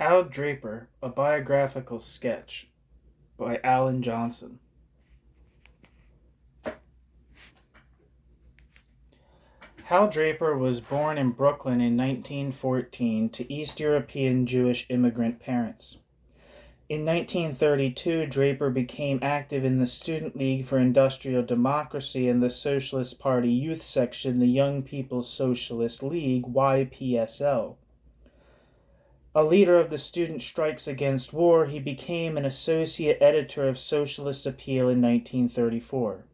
Hal Draper, A Biographical Sketch by Alan Johnson. Hal Draper was born in Brooklyn in 1914 to East European Jewish immigrant parents. In 1932, Draper became active in the Student League for Industrial Democracy and the Socialist Party youth section, the Young People's Socialist League, YPSL. A leader of the student strikes against war, he became an associate editor of Socialist Appeal in 1934.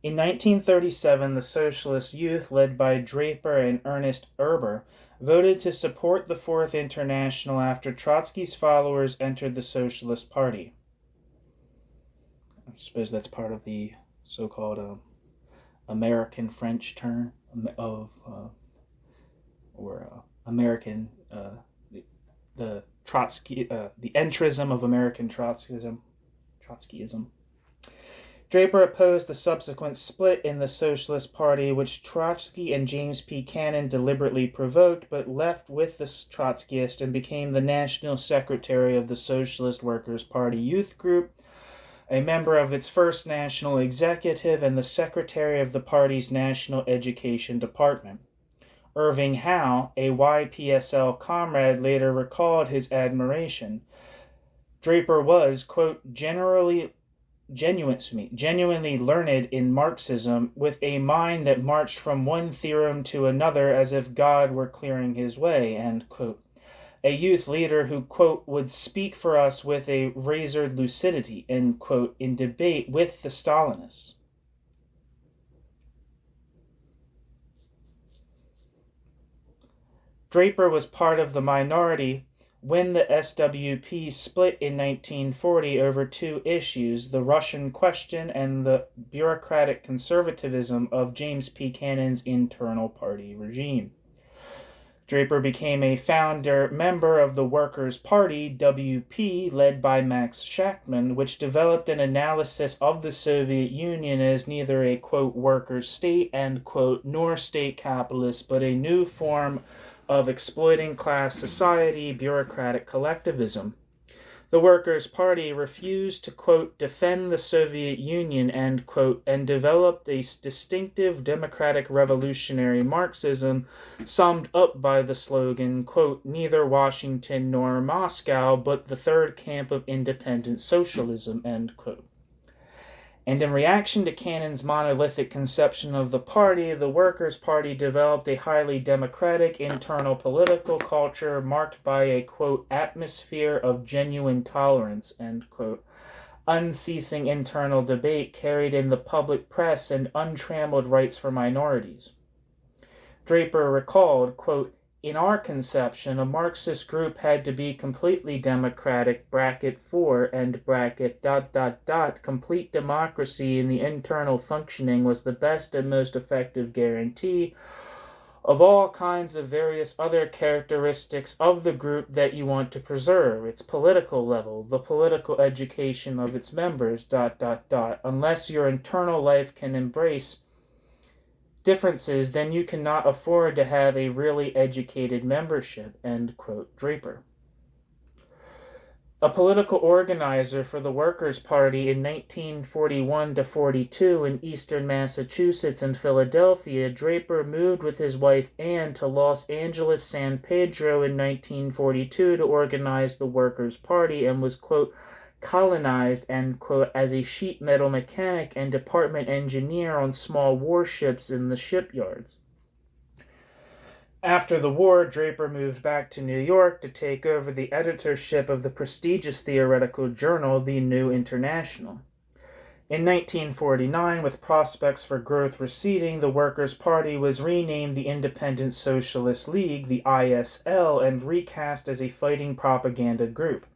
In 1937, the Socialist Youth, led by Draper and Ernest Erber, voted to support the Fourth International after Trotsky's followers entered the Socialist Party. I suppose that's part of the so-called American French term of, American, the Trotsky, the entrism of American Trotskyism. Draper opposed the subsequent split in the Socialist Party, which Trotsky and James P. Cannon deliberately provoked, but left with the Trotskyists and became the National Secretary of the Socialist Workers' Party Youth Group, a member of its first national executive, and the secretary of the party's National Education Department. Irving Howe, a YPSL comrade, later recalled his admiration. Draper was, quote, genuinely learned in Marxism, with a mind that marched from one theorem to another as if God were clearing his way, end quote. A youth leader who, quote, would speak for us with a razored lucidity, end quote, in debate with the Stalinists. Draper was part of the minority when the SWP split in 1940 over two issues, the Russian question and the bureaucratic conservatism of James P. Cannon's internal party regime. Draper became a founder member of the Workers' Party, WP, led by Max Shachtman, which developed an analysis of the Soviet Union as neither a, quote, worker state, end quote, nor state capitalist, but a new form of exploiting class society, bureaucratic collectivism. The Workers' Party refused to, quote, defend the Soviet Union, end quote, and developed a distinctive democratic revolutionary Marxism summed up by the slogan, quote, neither Washington nor Moscow, but the third camp of independent socialism, end quote. And in reaction to Cannon's monolithic conception of the party, the Workers' Party developed a highly democratic internal political culture marked by a, quote, atmosphere of genuine tolerance, end quote, unceasing internal debate carried in the public press, and untrammeled rights for minorities. Draper recalled, quote, in our conception, a Marxist group had to be completely democratic, complete democracy in the internal functioning was the best and most effective guarantee of all kinds of various other characteristics of the group that you want to preserve, its political level, the political education of its members, unless your internal life can embrace differences, then you cannot afford to have a really educated membership, end quote, Draper. A political organizer for the Workers' Party in 1941 to 42 in eastern Massachusetts and Philadelphia, Draper moved with his wife Anne to Los Angeles, San Pedro in 1942 to organize the Workers' Party and was, quote, colonized, end quote, as a sheet metal mechanic and department engineer on small warships in the shipyards. After the war, Draper moved back to New York to take over the editorship of the prestigious theoretical journal, The New International. In 1949, with prospects for growth receding, the Workers' Party was renamed the Independent Socialist League, the ISL, and recast as a fighting propaganda group.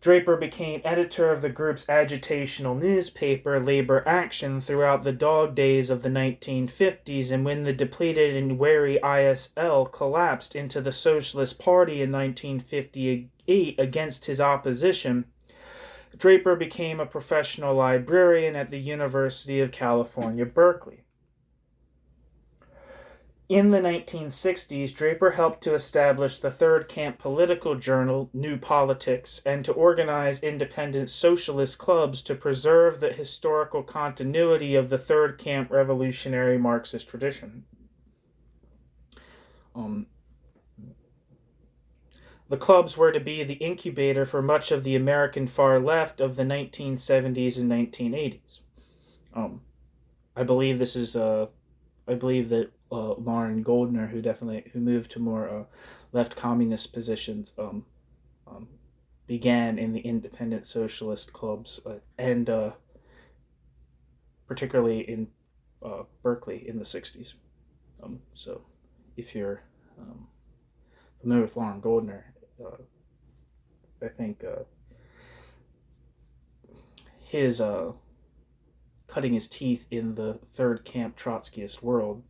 Draper became editor of the group's agitational newspaper, Labor Action, throughout the dog days of the 1950s, and when the depleted and wary ISL collapsed into the Socialist Party in 1958 against his opposition, Draper became a professional librarian at the University of California, Berkeley. In the 1960s, Draper helped to establish the third camp political journal, New Politics, and to organize independent socialist clubs to preserve the historical continuity of the third camp revolutionary Marxist tradition. The clubs were to be the incubator for much of the American far left of the 1970s and 1980s. I believe that Lauren Goldner, who moved to more left communist positions, began in the independent socialist clubs, and particularly in Berkeley in the 60s. So if you're familiar with Lauren Goldner, I think his cutting his teeth in the third camp Trotskyist world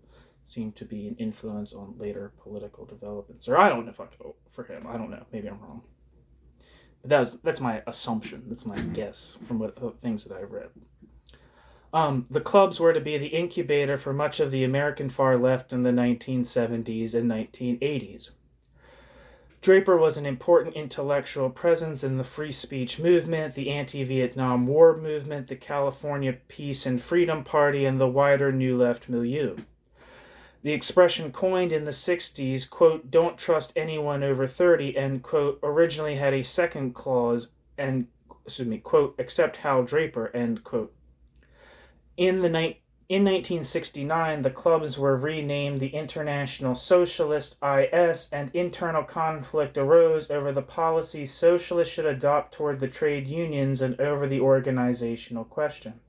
seemed to be an influence on later political developments. Or I don't know if I vote for him. I don't know. Maybe I'm wrong. But that's my assumption. That's my guess from what things that I've read. The clubs were to be the incubator for much of the American far left in the 1970s and 1980s. Draper was an important intellectual presence in the free speech movement, the anti-Vietnam War movement, the California Peace and Freedom Party, and the wider New Left milieu. The expression coined in the 60s, quote, "don't trust anyone over 30," end quote, originally had a second clause, and, quote, "except Hal Draper," end quote. In 1969, the clubs were renamed the International Socialist, IS, and internal conflict arose over the policies socialists should adopt toward the trade unions and over the organizational question.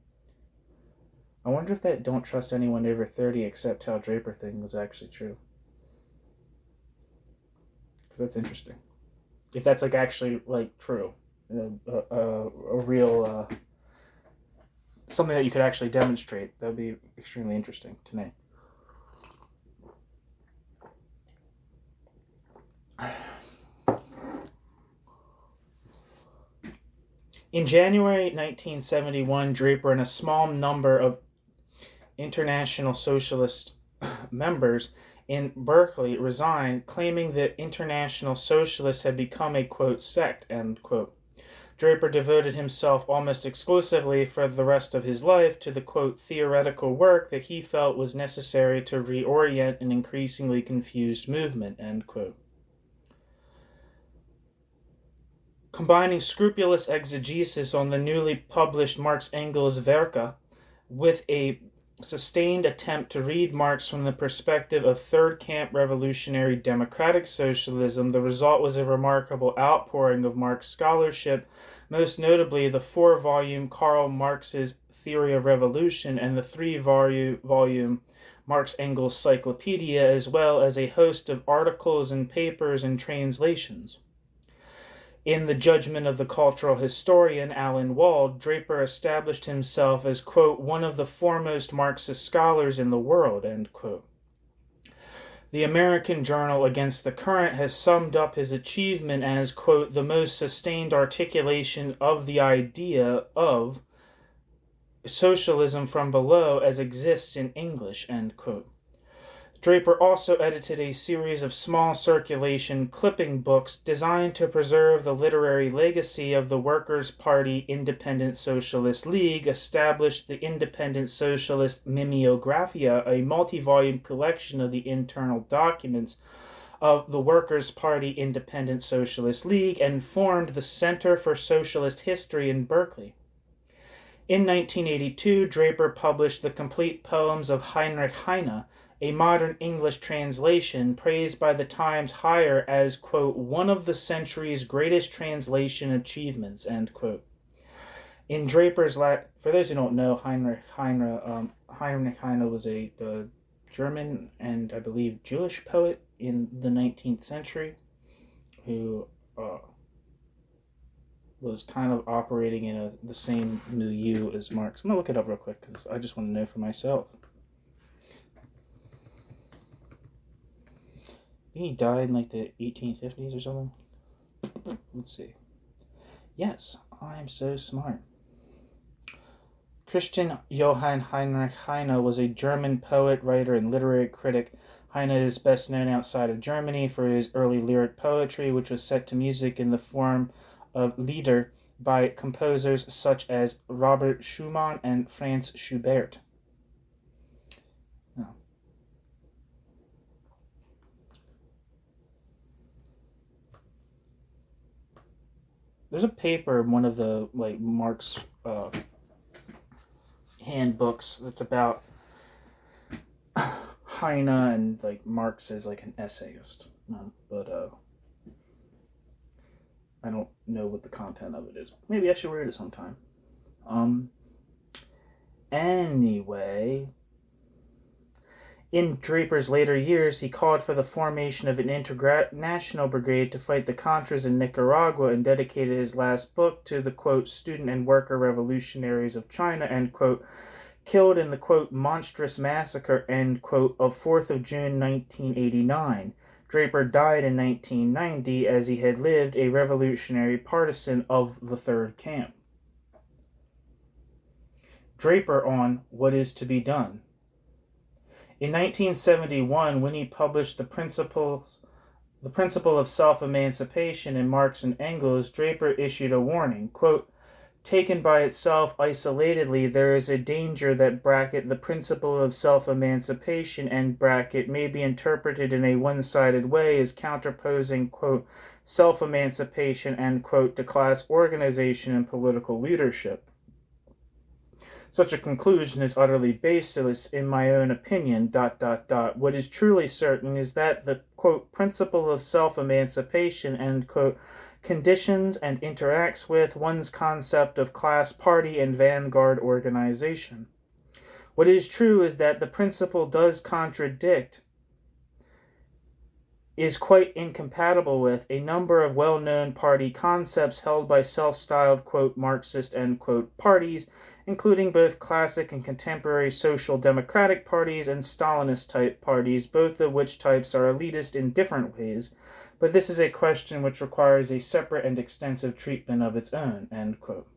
I wonder if that "don't trust anyone over 30 except Hal Draper" thing was actually true. Because that's interesting. If that's actually true. A real... something that you could actually demonstrate. That would be extremely interesting to me. In January 1971, Draper and a small number of International Socialist members in Berkeley resigned, claiming that International Socialists had become a, quote, "sect," end quote. Draper devoted himself almost exclusively for the rest of his life to the, quote, "theoretical work that he felt was necessary to reorient an increasingly confused movement," end quote. Combining scrupulous exegesis on the newly published Marx-Engels Werke with a sustained attempt to read Marx from the perspective of third-camp revolutionary democratic socialism, the result was a remarkable outpouring of Marx scholarship, most notably the 4-volume Karl Marx's Theory of Revolution and the 3-volume Marx-Engels Cyclopedia, as well as a host of articles and papers and translations. In the judgment of the cultural historian Alan Wald, Draper established himself as, quote, "one of the foremost Marxist scholars in the world," end quote. The American Journal Against the Current has summed up his achievement as, quote, "the most sustained articulation of the idea of socialism from below as exists in English," end quote. Draper also edited a series of small circulation clipping books designed to preserve the literary legacy of the Workers' Party Independent Socialist League, established the Independent Socialist Mimeographia, a multi-volume collection of the internal documents of the Workers' Party Independent Socialist League, and formed the Center for Socialist History in Berkeley. In 1982, Draper published the complete poems of Heinrich Heine, a modern English translation praised by the Times Higher as, quote, "one of the century's greatest translation achievements," end quote. In Draper's for those who don't know, Heinrich Heine was a German and I believe Jewish poet in the 19th century who was kind of operating in the same milieu as Marx. I'm going to look it up real quick because I just want to know for myself. I think he died in the 1850s or something. Let's see. Yes, I'm so smart. Christian Johann Heinrich Heine was a German poet, writer, and literary critic. Heine is best known outside of Germany for his early lyric poetry, which was set to music in the form of Lieder by composers such as Robert Schumann and Franz Schubert. Oh. There's a paper in one of the Marx handbooks that's about Heine and Marx as an essayist, but I don't know what the content of it is. Maybe I should read it sometime. Anyway, in Draper's later years, he called for the formation of an international brigade to fight the Contras in Nicaragua and dedicated his last book to the, quote, student and worker revolutionaries of China, end quote, killed in the, quote, monstrous massacre, end quote, of 4th of June 1989. Draper died in 1990 as he had lived a revolutionary partisan of the Third Camp. Draper on What Is to Be Done. In 1971, when he published the principle of self-emancipation in Marx and Engels, Draper issued a warning, quote, taken by itself isolatedly, there is a danger that the principle of self-emancipation, may be interpreted in a one-sided way as counterposing, quote, self-emancipation, end quote, to class organization and political leadership. Such a conclusion is utterly baseless, in my own opinion, ... What is truly certain is that the, quote, principle of self-emancipation, end quote, conditions and interacts with one's concept of class party and vanguard organization. What is true is that the principle does contradict, is quite incompatible with, a number of well-known party concepts held by self-styled, quote, Marxist, end quote, parties, including both classic and contemporary social democratic parties and Stalinist-type parties, both of which types are elitist in different ways, but this is a question which requires a separate and extensive treatment of its own, end quote.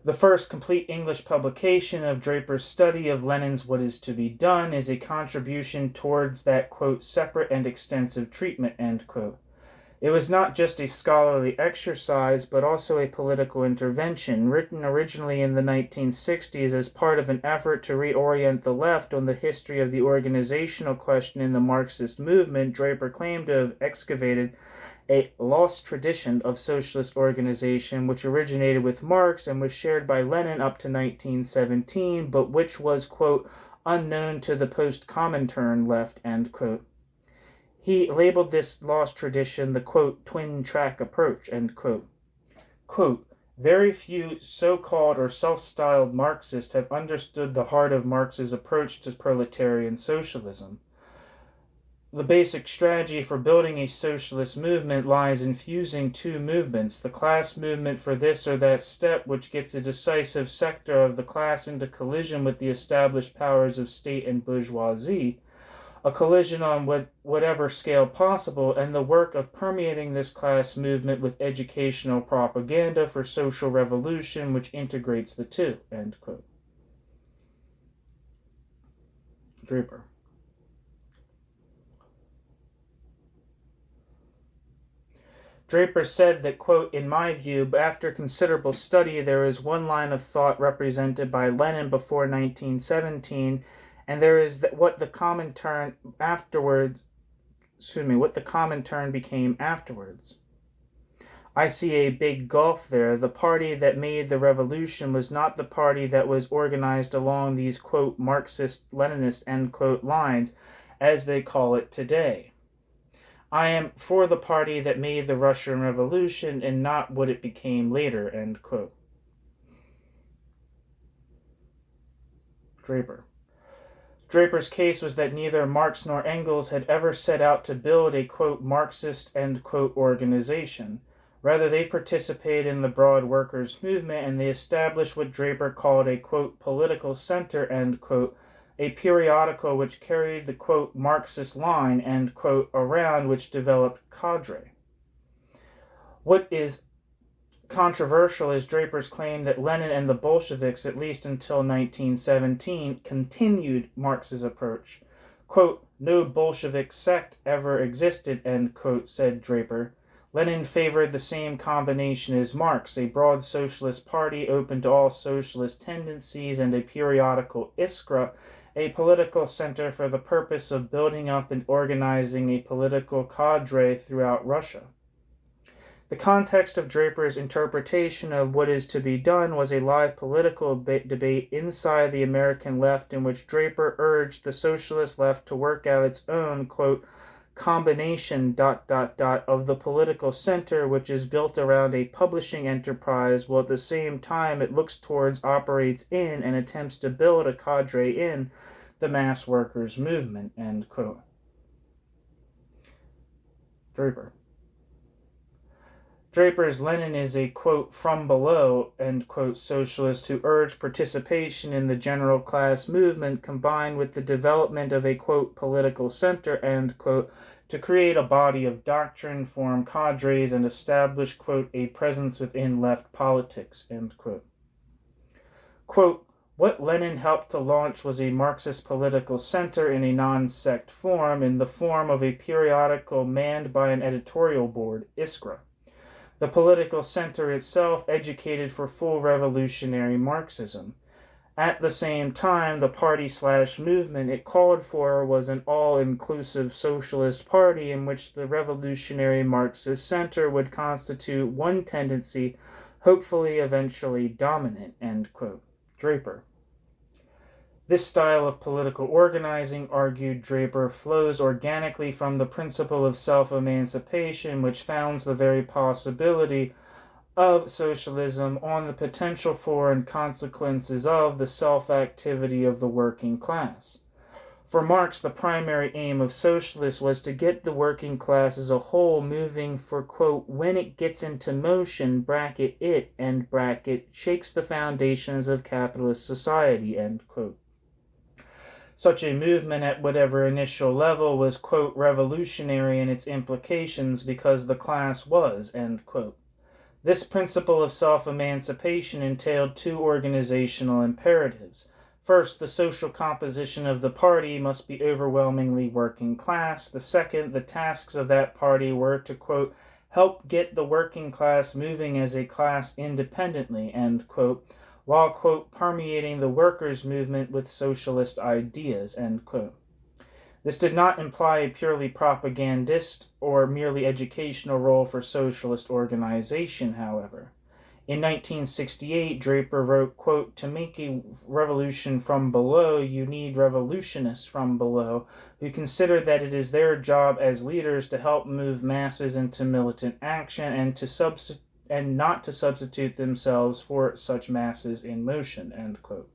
The first complete English publication of Draper's study of Lenin's What Is to Be Done is a contribution towards that, quote, separate and extensive treatment, end quote. It was not just a scholarly exercise, but also a political intervention, written originally in the 1960s as part of an effort to reorient the left on the history of the organizational question in the Marxist movement. Draper claimed to have excavated a lost tradition of socialist organization which originated with Marx and was shared by Lenin up to 1917, but which was, quote, unknown to the post-Comintern left, end quote. He labeled this lost tradition the, quote, twin-track approach, end quote. Quote, very few so-called or self-styled Marxists have understood the heart of Marx's approach to proletarian socialism. The basic strategy for building a socialist movement lies in fusing two movements, the class movement for this or that step which gets a decisive sector of the class into collision with the established powers of state and bourgeoisie, a collision on whatever scale possible, and the work of permeating this class movement with educational propaganda for social revolution which integrates the two, end quote. Draper. Draper said that, quote, in my view, after considerable study, there is one line of thought represented by Lenin before 1917, and there is what the Comintern became afterwards. I see a big gulf there. The party that made the revolution was not the party that was organized along these, quote, Marxist-Leninist, end quote, lines, as they call it today. I am for the party that made the Russian Revolution and not what it became later, end quote. Draper. Draper's case was that neither Marx nor Engels had ever set out to build a, quote, Marxist, end quote, organization. Rather, they participated in the broad workers' movement and they established what Draper called a, quote, political center, end quote, a periodical which carried the, quote, Marxist line, end quote, around which developed cadre. What is controversial is Draper's claim that Lenin and the Bolsheviks, at least until 1917, continued Marx's approach. Quote, no Bolshevik sect ever existed, end quote, said Draper. Lenin favored the same combination as Marx, a broad socialist party open to all socialist tendencies, and a periodical iskra, a political center for the purpose of building up and organizing a political cadre throughout Russia. The context of Draper's interpretation of what is to be done was a live political debate inside the American left in which Draper urged the socialist left to work out its own, quote, combination, of the political center, which is built around a publishing enterprise, while at the same time it looks towards, operates in, and attempts to build a cadre in the mass workers' movement, end quote. Draper's Lenin is a, quote, from below, end quote, socialist who urged participation in the general class movement combined with the development of a, quote, political center, end quote, to create a body of doctrine, form cadres, and establish, quote, a presence within left politics, end quote. Quote, what Lenin helped to launch was a Marxist political center in a non-sect form, in the form of a periodical manned by an editorial board, Iskra. The political center itself educated for full revolutionary Marxism. At the same time, the party/movement it called for was an all-inclusive socialist party in which the revolutionary Marxist center would constitute one tendency, hopefully eventually dominant, end quote. Draper. This style of political organizing, argued Draper, flows organically from the principle of self-emancipation, which founds the very possibility of socialism on the potential for and consequences of the self-activity of the working class. For Marx, the primary aim of socialists was to get the working class as a whole moving for, quote, when it gets into motion, bracket it, end bracket, shakes the foundations of capitalist society, end quote. Such a movement at whatever initial level was, quote, revolutionary in its implications because the class was, end quote. This principle of self-emancipation entailed two organizational imperatives. First, the social composition of the party must be overwhelmingly working class. The second, the tasks of that party were to, quote, help get the working class moving as a class independently, end quote, while, quote, permeating the workers' movement with socialist ideas, end quote. This did not imply a purely propagandist or merely educational role for socialist organization, however. In 1968, Draper wrote, quote, to make a revolution from below, you need revolutionists from below who consider that it is their job as leaders to help move masses into militant action and not to substitute themselves for such masses in motion, end quote.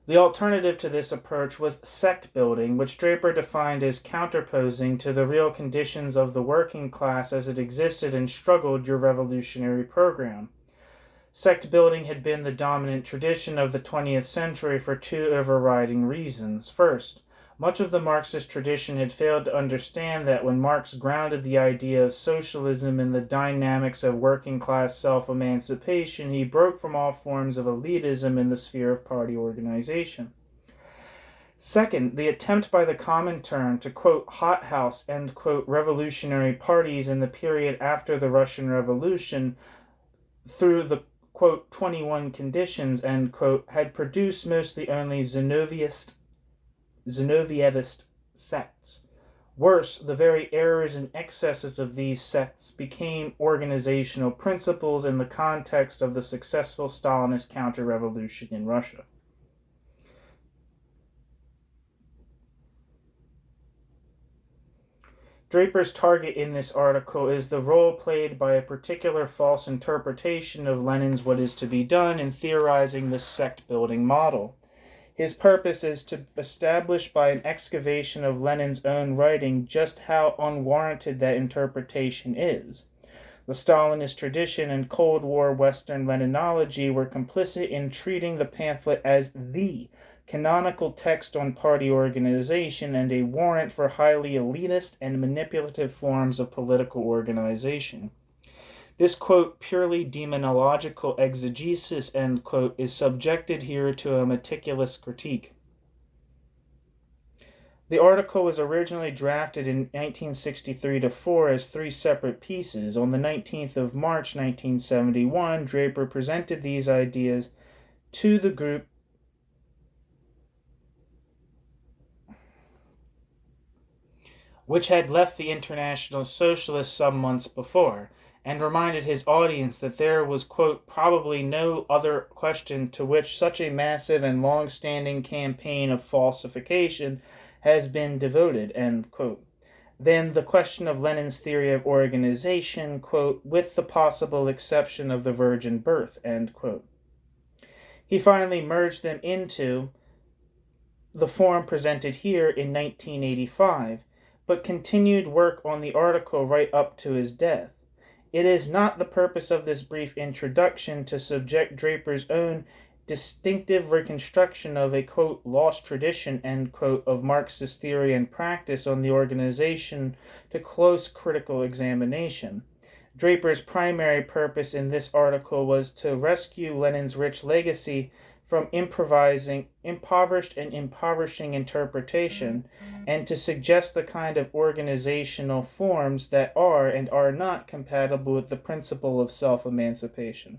The alternative to this approach was sect building, which Draper defined as counterposing to the real conditions of the working class as it existed and struggled your revolutionary program. Sect building had been the dominant tradition of the 20th century for two overriding reasons. First, much of the Marxist tradition had failed to understand that when Marx grounded the idea of socialism in the dynamics of working-class self-emancipation, he broke from all forms of elitism in the sphere of party organization. Second, the attempt by the Comintern to, quote, hothouse, end quote, revolutionary parties in the period after the Russian Revolution through the, quote, 21 conditions, end quote, had produced mostly only Zinovievist sects. Worse, the very errors and excesses of these sects became organizational principles in the context of the successful Stalinist counter-revolution in Russia. Draper's target in this article is the role played by a particular false interpretation of Lenin's What Is to Be Done in theorizing the sect-building model. His purpose is to establish by an excavation of Lenin's own writing just how unwarranted that interpretation is. The Stalinist tradition and Cold War Western Leninology were complicit in treating the pamphlet as the canonical text on party organization and a warrant for highly elitist and manipulative forms of political organization. This, quote, purely demonological exegesis, end quote, is subjected here to a meticulous critique. The article was originally drafted in 1963-4 as 3 separate pieces. On the 19th of March 1971, Draper presented these ideas to the group which had left the International Socialists some months before, and reminded his audience that there was, quote, probably no other question to which such a massive and long-standing campaign of falsification has been devoted, end quote, than the question of Lenin's theory of organization, quote, with the possible exception of the virgin birth, end quote. He finally merged them into the form presented here in 1985, but continued work on the article right up to his death. It is not the purpose of this brief introduction to subject Draper's own distinctive reconstruction of a, quote, lost tradition, end quote, of Marxist theory and practice on the organization to close critical examination. Draper's primary purpose in this article was to rescue Lenin's rich legacy from impoverished and impoverishing interpretation, and to suggest the kind of organizational forms that are and are not compatible with the principle of self-emancipation.